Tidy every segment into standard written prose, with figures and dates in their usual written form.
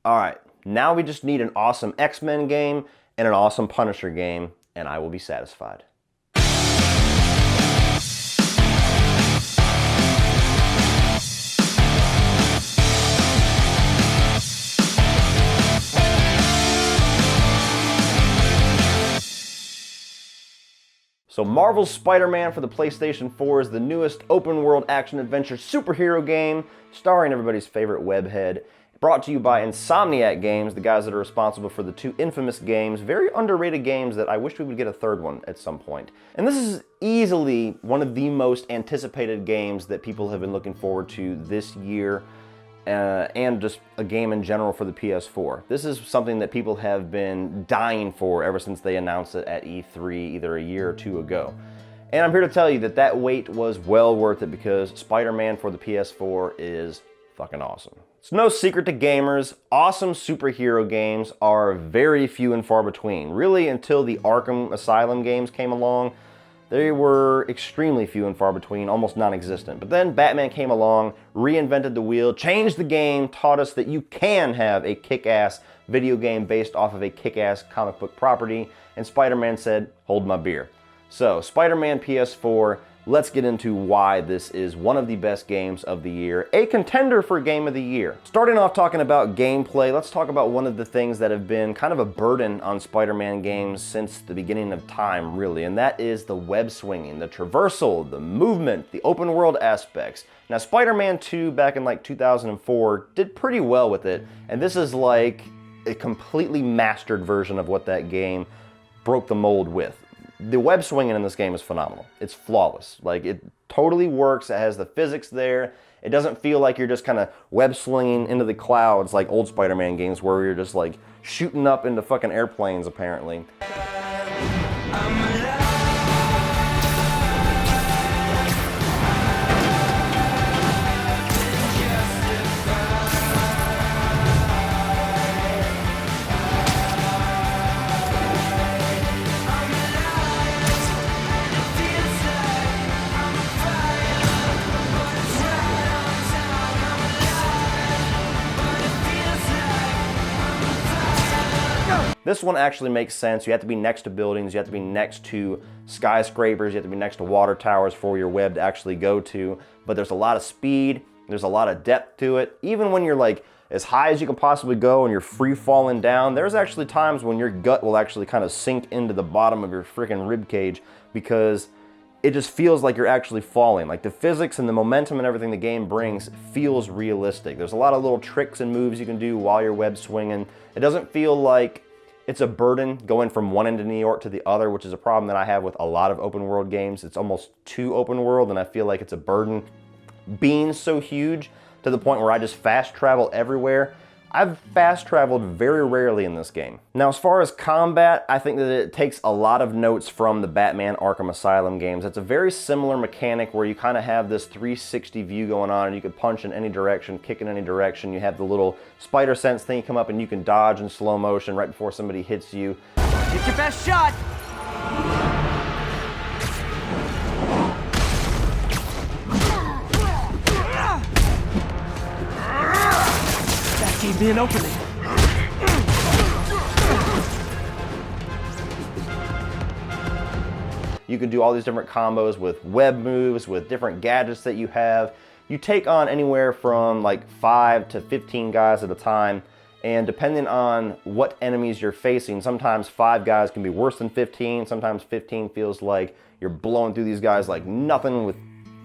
All right, now we just need an awesome X-Men game and an awesome Punisher game, and I will be satisfied. So Marvel's Spider-Man for the PlayStation 4 is the newest open-world action-adventure superhero game starring everybody's favorite webhead. Brought to you by Insomniac Games, the guys that are responsible for the two infamous games, very underrated games that I wish we would get a third one at some point. And this is easily one of the most anticipated games that people have been looking forward to this year. And just a game in general for the PS4. This is something that people have been dying for ever since they announced it at E3 either a year or two ago. And I'm here to tell you that that wait was well worth it because Spider-Man for the PS4 is fucking awesome. It's no secret to gamers, awesome superhero games are very few and far between. Really, until the Arkham Asylum games came along, they were extremely few and far between, almost non-existent. But then Batman came along, reinvented the wheel, changed the game, taught us that you can have a kick-ass video game based off of a kick-ass comic book property, and Spider-Man said, hold my beer. So, Spider-Man PS4, let's get into why this is one of the best games of the year, a contender for Game of the Year. Starting off talking about gameplay, let's talk about one of the things that have been kind of a burden on Spider-Man games since the beginning of time, really, and that is the web swinging, the traversal, the movement, the open world aspects. Now, Spider-Man 2 back in like 2004 did pretty well with it, and this is like a completely mastered version of what that game broke the mold with. The web swinging in this game is phenomenal. It's flawless. Like, it totally works. It has the physics there. It doesn't feel like you're just kind of web slinging into the clouds like old Spider-Man games where you're just like shooting up into fucking airplanes, apparently. This one actually makes sense. You have to be next to buildings, you have to be next to skyscrapers, you have to be next to water towers for your web to actually go to. But there's a lot of speed, there's a lot of depth to it. Even when you're like as high as you can possibly go and you're free falling down, there's actually times when your gut will actually kind of sink into the bottom of your freaking rib cage because it just feels like you're actually falling. Like, the physics and the momentum and everything the game brings feels realistic. There's a lot of little tricks and moves you can do while you're web swinging. It doesn't feel like it's a burden going from one end of New York to the other, which is a problem that I have with a lot of open world games. It's almost too open world and I feel like it's a burden being so huge to the point where I just fast travel everywhere. I've fast traveled very rarely in this game. Now, as far as combat, I think that it takes a lot of notes from the Batman Arkham Asylum games. It's a very similar mechanic where you kind of have this 360 view going on and you can punch in any direction, kick in any direction. You have the little spider sense thing come up and you can dodge in slow motion right before somebody hits you. Get your best shot! Gave me an opening. You can do all these different combos with web moves, with different gadgets that you have. You take on anywhere from like 5 to 15 guys at a time, and depending on what enemies you're facing, sometimes 5 guys can be worse than 15, sometimes 15 feels like you're blowing through these guys like nothing with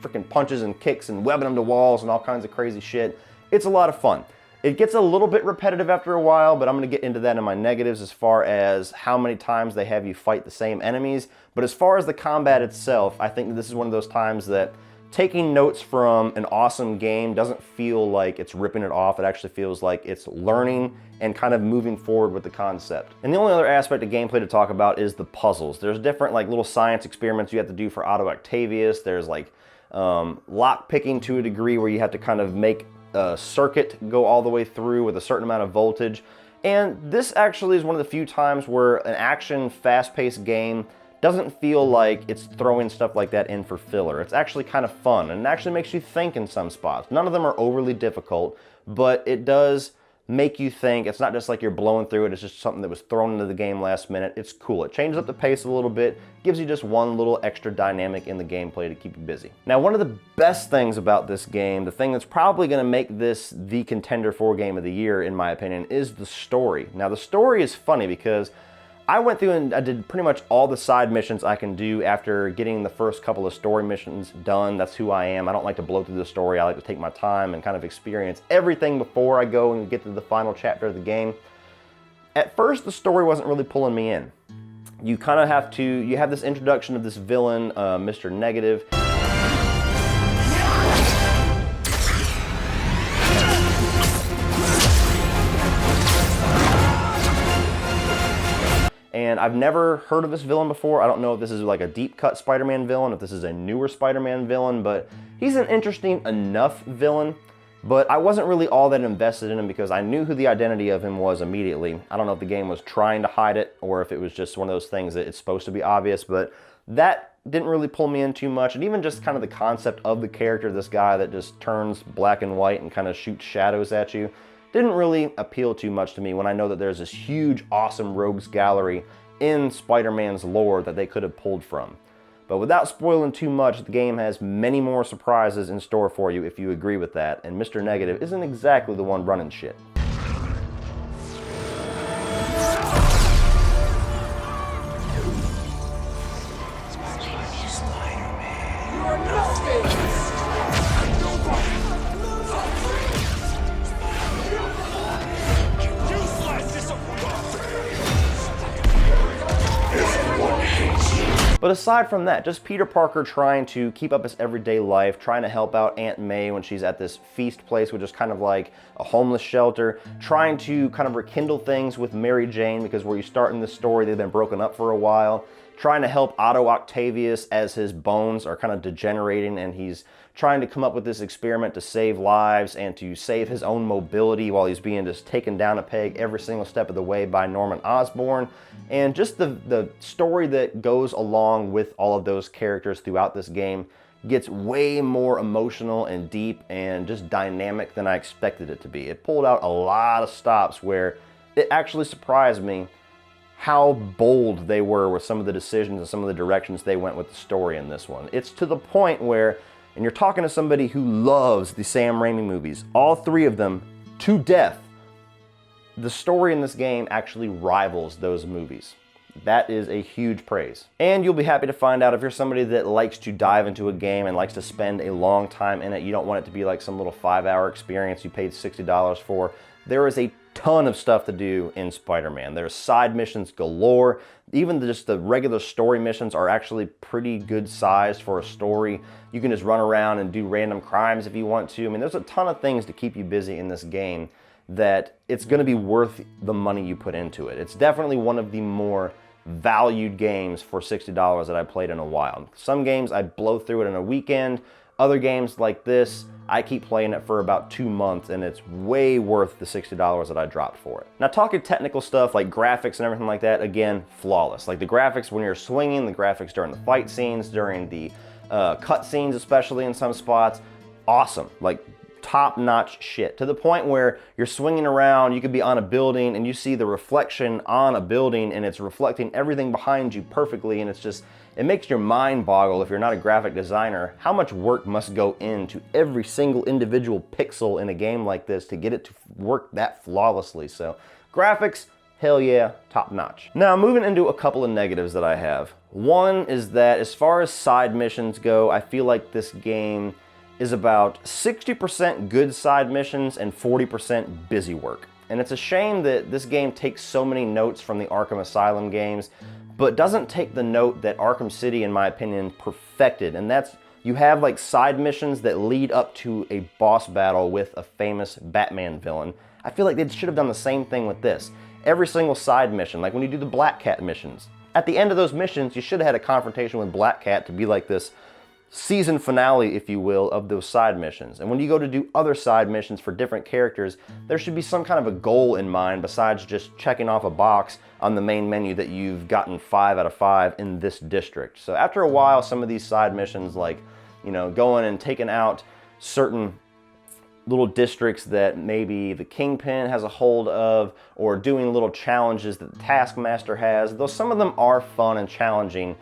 freaking punches and kicks and webbing them to walls and all kinds of crazy shit. It's a lot of fun. It gets a little bit repetitive after a while, but I'm going to get into that in my negatives as far as how many times they have you fight the same enemies. But as far as the combat itself, I think this is one of those times that taking notes from an awesome game doesn't feel like it's ripping it off. It actually feels like it's learning and kind of moving forward with the concept. And the only other aspect of gameplay to talk about is the puzzles. There's different like little science experiments you have to do for Otto Octavius. There's like lock picking to a degree where you have to kind of make a circuit go all the way through with a certain amount of voltage. And this actually is one of the few times where an action, fast-paced game doesn't feel like it's throwing stuff like that in for filler. It's actually kind of fun, and it actually makes you think in some spots. None of them are overly difficult, but it does make you think. It's not just like you're blowing through it, it's just something that was thrown into the game last minute. It's cool. It changes up the pace a little bit, gives you just one little extra dynamic in the gameplay to keep you busy. Now, one of the best things about this game, the thing that's probably going to make this the contender for game of the year, in my opinion, is the story. Now, the story is funny because I went through and I did pretty much all the side missions I can do after getting the first couple of story missions done. That's who I am. I don't like to blow through the story. I like to take my time and kind of experience everything before I go and get to the final chapter of the game. At first, the story wasn't really pulling me in. You kind of have to, you have this introduction of this villain, Mr. Negative. And I've never heard of this villain before. I don't know if this is like a deep cut Spider-Man villain, if this is a newer Spider-Man villain, but he's an interesting enough villain. But I wasn't really all that invested in him because I knew who the identity of him was immediately. I don't know if the game was trying to hide it or if it was just one of those things that it's supposed to be obvious, but that didn't really pull me in too much. And even just kind of the concept of the character, this guy that just turns black and white and kind of shoots shadows at you, didn't really appeal too much to me when I know that there's this huge, awesome rogues gallery in Spider-Man's lore that they could have pulled from. But without spoiling too much, the game has many more surprises in store for you if you agree with that, and Mr. Negative isn't exactly the one running shit. But aside from that, just Peter Parker trying to keep up his everyday life, trying to help out Aunt May when she's at this feast place, which is kind of like a homeless shelter, trying to kind of rekindle things with Mary Jane, because where you start in this story, they've been broken up for a while, trying to help Otto Octavius as his bones are kind of degenerating and he's trying to come up with this experiment to save lives and to save his own mobility while he's being just taken down a peg every single step of the way by Norman Osborn. And just the story that goes along with all of those characters throughout this game gets way more emotional and deep and just dynamic than I expected it to be. It pulled out a lot of stops where it actually surprised me how bold they were with some of the decisions and some of the directions they went with the story in this one. It's to the point where, and you're talking to somebody who loves the Sam Raimi movies, all three of them to death, the story in this game actually rivals those movies. That is a huge praise. And you'll be happy to find out if you're somebody that likes to dive into a game and likes to spend a long time in it, you don't want it to be like some little 5-hour experience you paid $60 for. There is a ton of stuff to do in Spider-Man. There's side missions galore. Even just the regular story missions are actually pretty good sized for a story. You can just run around and do random crimes if you want to. I mean, there's a ton of things to keep you busy in this game that it's going to be worth the money you put into it. It's definitely one of the more valued games for $60 that I played in a while. Some games I blow through it in a weekend. Other games like this, I keep playing it for about 2 months and it's way worth the $60 that I dropped for it. Now, talking technical stuff like graphics and everything like that, again, flawless. Like the graphics when you're swinging, the graphics during the fight scenes, during the cut scenes, especially in some spots, awesome. Like top-notch shit, to the point where you're swinging around, you could be on a building and you see the reflection on a building and it's reflecting everything behind you perfectly, and it's just, it makes your mind boggle if you're not a graphic designer how much work must go into every single individual pixel in a game like this to get it to work that flawlessly. So graphics, hell yeah, top-notch. Now, moving into a couple of negatives that I have. One is that as far as side missions go, I feel like this game is about 60% good side missions and 40% busy work. And it's a shame that this game takes so many notes from the Arkham Asylum games, but doesn't take the note that Arkham City, in my opinion, perfected. And that's, you have like side missions that lead up to a boss battle with a famous Batman villain. I feel like they should have done the same thing with this. Every single side mission, like when you do the Black Cat missions, at the end of those missions, you should have had a confrontation with Black Cat to be like this season finale, if you will, of those side missions. And when you go to do other side missions for different characters, there should be some kind of a goal in mind besides just checking off a box on the main menu that you've gotten 5 out of 5 in this district. So after a while, some of these side missions, like, you know, going and taking out certain little districts that maybe the Kingpin has a hold of, or doing little challenges that the Taskmaster has. Though some of them are fun and challenging,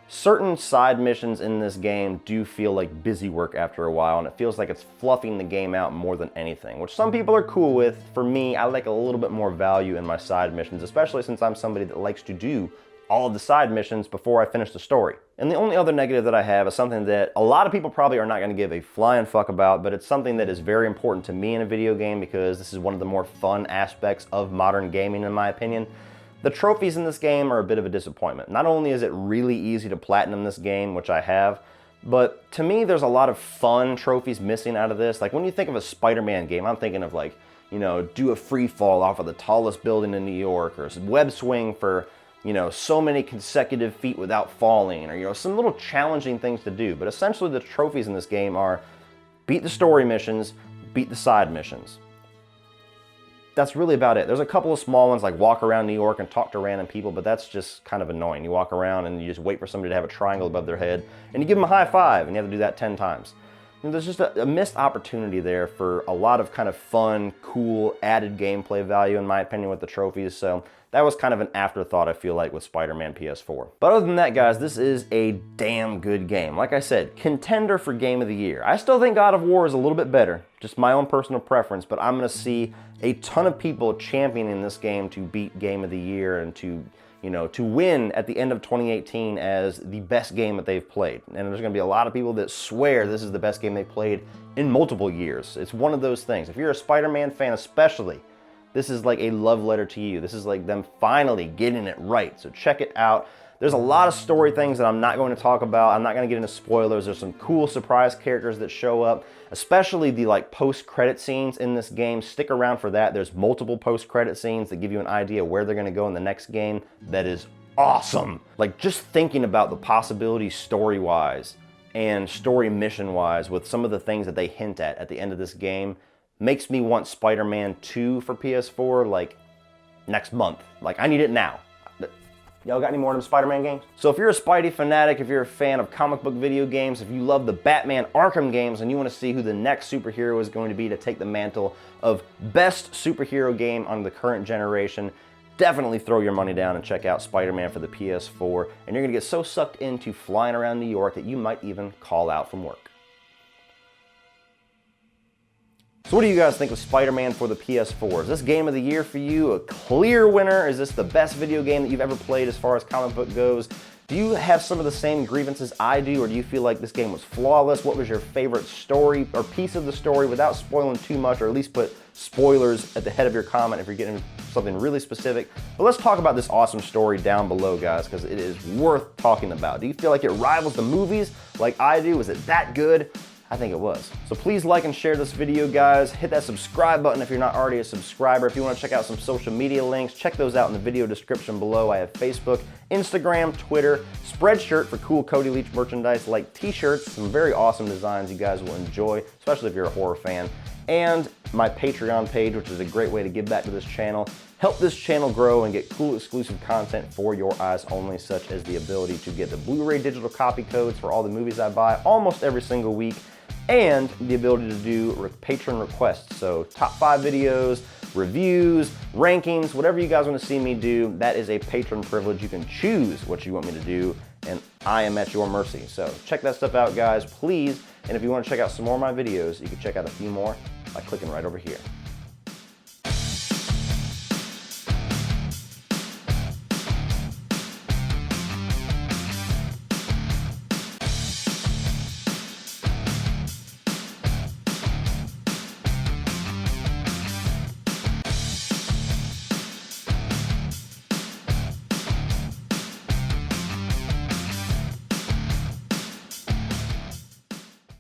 certain side missions in this game do feel like busy work after a while, and it feels like it's fluffing the game out more than anything, which some people are cool with. For me, I like a little bit more value in my side missions, especially since I'm somebody that likes to do all of the side missions before I finish the story. And the only other negative that I have is something that a lot of people probably are not going to give a flying fuck about, but it's something that is very important to me in a video game because this is one of the more fun aspects of modern gaming, in my opinion. The trophies in this game are a bit of a disappointment. Not only is it really easy to platinum this game, which I have, but to me there's a lot of fun trophies missing out of this. Like when you think of a Spider-Man game, I'm thinking of like, you know, do a free fall off of the tallest building in New York, or web swing for, you know, so many consecutive feet without falling, or, you know, some little challenging things to do. But essentially the trophies in this game are beat the story missions, beat the side missions. That's really about it. There's a couple of small ones like walk around New York and talk to random people, but that's just kind of annoying. You walk around and you just wait for somebody to have a triangle above their head and you give them a high five and you have to do that 10 times. You know, there's just a missed opportunity there for a lot of kind of fun, cool, added gameplay value in my opinion with the trophies. So that was kind of an afterthought, I feel like, with Spider-Man PS4. But other than that, guys, this is a damn good game. Like I said, contender for Game of the Year. I still think God of War is a little bit better, just my own personal preference, but I'm gonna see a ton of people championing this game to beat Game of the Year and to, you know, to win at the end of 2018 as the best game that they've played. And there's gonna be a lot of people that swear this is the best game they've played in multiple years. It's one of those things. If you're a Spider-Man fan especially, this is like a love letter to you. This is like them finally getting it right. So check it out. There's a lot of story things that I'm not going to talk about. I'm not going to get into spoilers. There's some cool surprise characters that show up, especially the like post-credit scenes in this game. Stick around for that. There's multiple post-credit scenes that give you an idea where they're going to go in the next game. That is awesome. Like just thinking about the possibilities story-wise and story mission-wise with some of the things that they hint at the end of this game makes me want Spider-Man 2 for PS4 like next month. Like I need it now. Y'all got any more of them Spider-Man games? So if you're a Spidey fanatic, if you're a fan of comic book video games, if you love the Batman Arkham games and you want to see who the next superhero is going to be to take the mantle of best superhero game on the current generation, definitely throw your money down and check out Spider-Man for the PS4, and you're going to get so sucked into flying around New York that you might even call out from work. So what do you guys think of Spider-Man for the PS4? Is this Game of the Year for you a clear winner? Is this the best video game that you've ever played as far as comic book goes? Do you have some of the same grievances I do, or do you feel like this game was flawless? What was your favorite story or piece of the story without spoiling too much, or at least put spoilers at the head of your comment if you're getting something really specific? But let's talk about this awesome story down below, guys, because it is worth talking about. Do you feel like it rivals the movies like I do? Is it that good? I think it was. So please like and share this video, guys. Hit that subscribe button if you're not already a subscriber. If you want to check out some social media links, check those out in the video description below. I have Facebook, Instagram, Twitter, Spreadshirt for cool Cody Leach merchandise like t-shirts, some very awesome designs you guys will enjoy, especially if you're a horror fan, and my Patreon page, which is a great way to give back to this channel. Help this channel grow and get cool exclusive content for your eyes only, such as the ability to get the Blu-ray digital copy codes for all the movies I buy almost every single week, and the ability to do patron requests. So top 5 videos, reviews, rankings, whatever you guys want to see me do, that is a patron privilege. You can choose what you want me to do, and I am at your mercy. So check that stuff out, guys, please. And if you want to check out some more of my videos, you can check out a few more by clicking right over here.